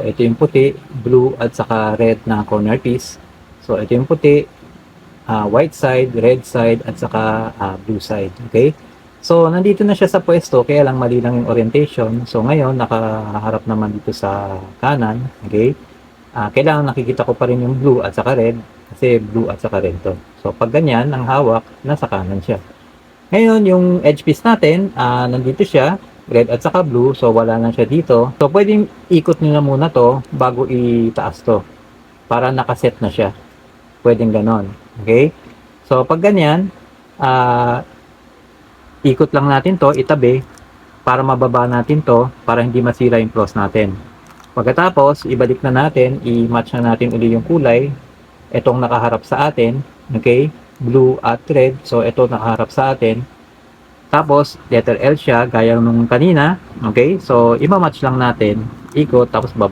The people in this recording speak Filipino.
ito yung puti, blue at saka red na corner piece. So ito yung puti, white side, red side at saka blue side. Okay? So nandito na siya sa pwesto, kaya lang mali lang yung orientation. So ngayon nakaharap naman dito sa kanan. Okay? Kailangan nakikita ko pa rin yung blue at saka red kasi blue at saka red to. So pag ganyan ang hawak, nasa kanan siya. Ngayon, yung edge piece natin, nandito siya, red at saka blue, so wala na siya dito. So, pwedeng ikot nyo na muna to bago itaas to, para nakaset na siya. Pwedeng ganon. Okay? So, pag ganyan, ikot lang natin to, itabi, para mababa natin to, para hindi masira yung cross natin. Pagkatapos, ibalik na natin, i-match na natin uli yung kulay, itong nakaharap sa atin, okay? Blue at red, so ito nakaharap sa atin. Tapos, letter L siya, gaya nung kanina, okay? So, imamatch lang natin, ikot, tapos baba.